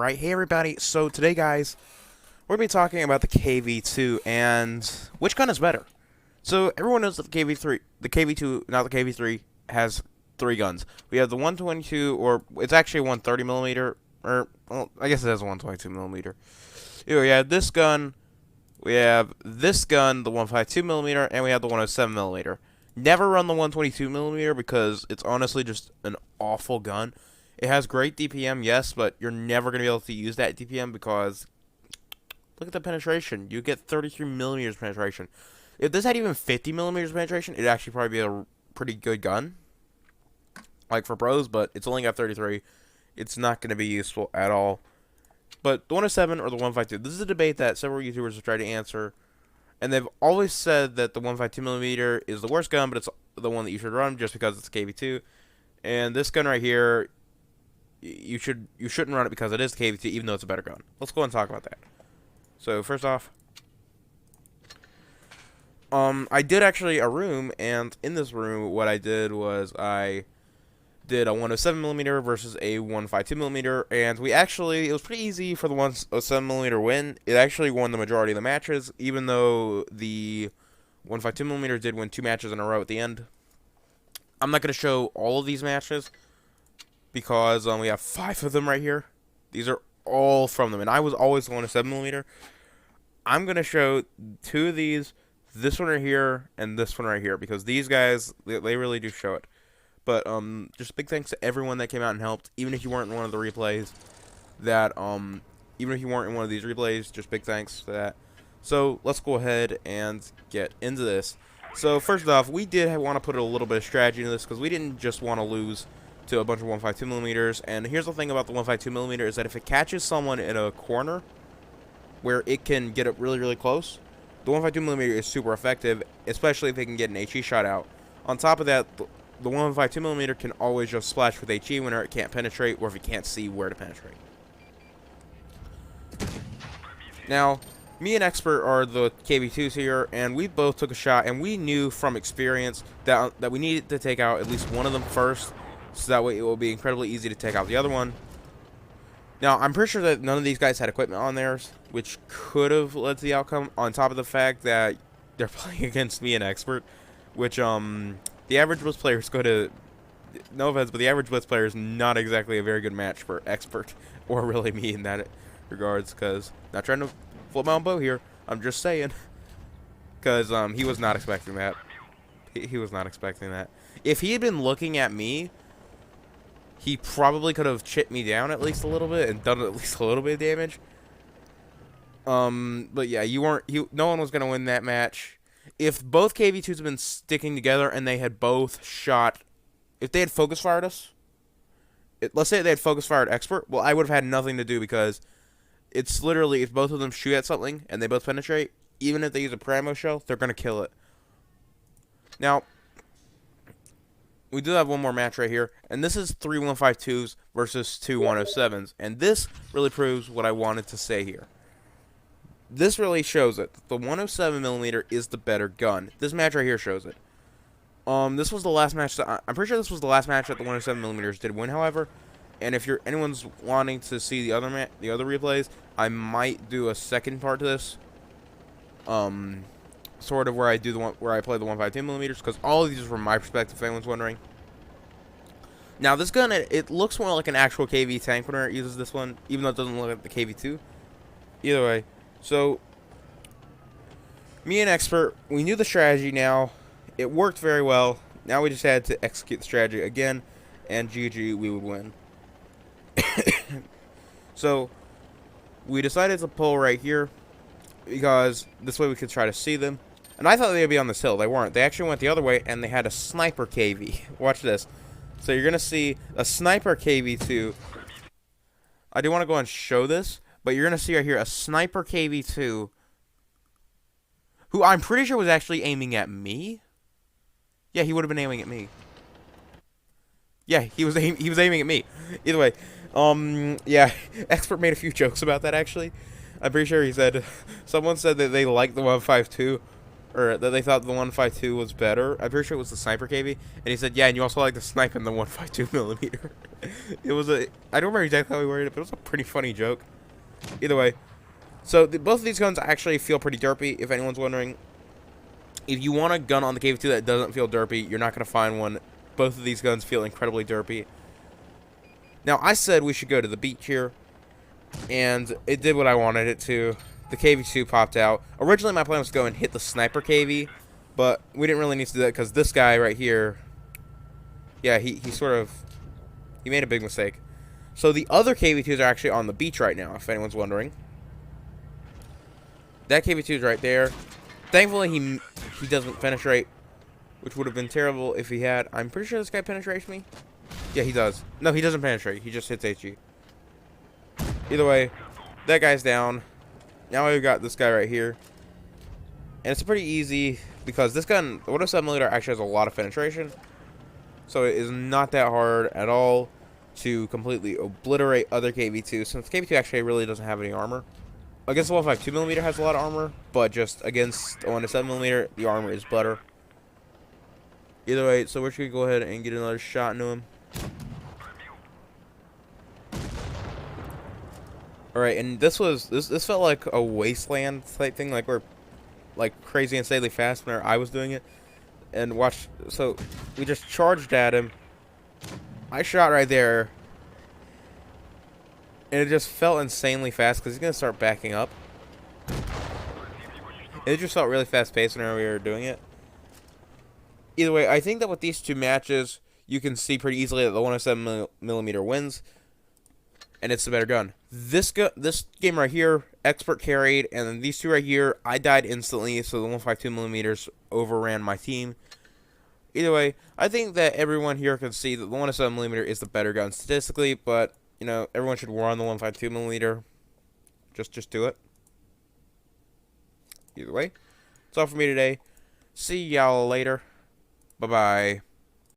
Alright, hey everybody, so today guys, we're going to be talking about the KV-2 and which gun is better. So everyone knows that the KV-2, not the KV-3, has three guns. We have the 122, or it's actually a 130 millimeter, or, well, I guess it has a 122 millimeter. Anyway, we have this gun, the 152 millimeter, and we have the 107 millimeter. Never run the 122 millimeter because it's honestly just an awful gun. It has great DPM, yes, but you're never going to be able to use that DPM because look at the penetration. You get 33 millimeters penetration. If this had even 50 millimeters penetration, it'd actually probably be a pretty good gun, like for pros, but it's only got 33. It's not going to be useful at all. But the 107 or the 152, this is a debate that several YouTubers have tried to answer, and they've always said that the 152 millimeter is the worst gun, but it's the one that you should run just because it's a KV-2. And this gun right here, you shouldn't run it because it is the KV-2, even though it's a better gun. Let's go and talk about that. So first off, I did actually a room, and in this room, what I did was I did a 107 millimeter versus a 152 millimeter, and it was pretty easy for the 107 millimeter win. It actually won the majority of the matches, even though the 152 millimeter did win 2 matches in a row at the end. I'm not going to show all of these matches because we have 5 of them right here. These are all from them, and I was always the 107 millimeter. I'm going to show 2 of these, this one right here and this one right here, because these guys, they really do show it. But just big thanks to everyone that came out and helped, even if you weren't in one of the replays. Even if you weren't in one of these replays, just big thanks for that. So let's go ahead and get into this. So first off, we did want to put a little bit of strategy into this because we didn't just want to lose to a bunch of 152 millimeters. And here's the thing about the 152 millimeter is that if it catches someone in a corner where it can get up really, really close, the 152 millimeter is super effective, especially if they can get an HE shot out. On top of that, the 152 millimeter can always just splash with HE whenever it can't penetrate or if it can't see where to penetrate. Now, me and Xpurt are the KV-2s here, and we both took a shot, and we knew from experience that we needed to take out at least one of them first, so that way it will be incredibly easy to take out the other one. Now, I'm pretty sure that none of these guys had equipment on theirs, which could have led to the outcome, on top of the fact that they're playing against me and Xpurt, which, the average Blitz player is going to, no offense, but the average Blitz player is not exactly a very good match for Xpurt, or really me in that regards, because, not trying to flip my own bow here, I'm just saying, because, he was not expecting that. He was not expecting that. If he had been looking at me, he probably could have chipped me down at least a little bit, and done at least a little bit of damage. But yeah, no one was going to win that match. If both KV-2s had been sticking together and they had both shot, if they had focus fired us, let's say they had focus fired Xpurt, well, I would have had nothing to do because it's literally, if both of them shoot at something and they both penetrate, even if they use a Primo shell, they're going to kill it. Now, we do have one more match right here, and this is 3 152s versus 2 107s, and this really proves what I wanted to say here. This really shows it. The 107 millimeter is the better gun. This match right here shows it. This was the last match that I'm pretty sure this was the last match that the 107 millimeters did win, however. And if anyone's wanting to see the other replays, I might do a second part to this. Sort of where I do where I play the 152 millimeters, because all of these are from my perspective, if anyone's wondering. Now this gun, it looks more like an actual KV tank whenever it uses this one, even though it doesn't look like the KV-2. Either way. So, me and Xpurt, we knew the strategy now. It worked very well. Now we just had to execute the strategy again, and GG, we would win. So, we decided to pull right here, because this way we could try to see them. And I thought they would be on this hill. They weren't. They actually went the other way, and they had a sniper KV. Watch this. So, you're going to see a sniper KV-2. I do want to go and show this. But you're going to see right here a sniper KV-2 who I'm pretty sure was actually aiming at me. Yeah, he would have been aiming at me. Yeah, he was aiming at me. Either way, yeah, Xpurt made a few jokes about that actually. I'm pretty sure he said, someone said that they liked the 152 or that they thought the 152 was better. I'm pretty sure it was the sniper KV, and he said, yeah, and you also like the snipe in the 152 millimeter. It was I don't remember exactly how he worded it, but it was a pretty funny joke. Either way, so both of these guns actually feel pretty derpy, if anyone's wondering. If you want a gun on the KV-2 that doesn't feel derpy, you're not going to find one. Both of these guns feel incredibly derpy. Now, I said we should go to the beach here, and it did what I wanted it to. The KV-2 popped out. Originally, my plan was to go and hit the sniper KV, but we didn't really need to do that because this guy right here, yeah, he made a big mistake. So the other KV-2s are actually on the beach right now, if anyone's wondering. That KV-2 is right there. Thankfully, he doesn't penetrate, which would have been terrible if he had. I'm pretty sure this guy penetrates me. Yeah, he does. No, he doesn't penetrate. He just hits HE. Either way, that guy's down. Now we've got this guy right here. And it's pretty easy because this gun, the 107mm, actually has a lot of penetration. So it is not that hard at all to completely obliterate other KV-2, since KV-2 actually really doesn't have any armor. Against the 152mm has a lot of armor, but just against the 107mm, the armor is butter. Either way, so we're just gonna go ahead and get another shot into him. Alright, and this felt like a wasteland type thing, like we're like crazy insanely fast whenever I was doing it. And watch, so we just charged at him. I shot right there. And it just felt insanely fast because he's going to start backing up. It just felt really fast paced whenever we were doing it. Either way, I think that with these two matches, you can see pretty easily that the 107mm wins. And it's the better gun. This game right here, Xpurt carried. And then these two right here, I died instantly. So the 152mm overran my team. Either way, I think that everyone here can see that the 107mm is the better gun statistically, but, you know, everyone should run the 152mm. Just do it. Either way, that's all for me today. See y'all later. Bye-bye.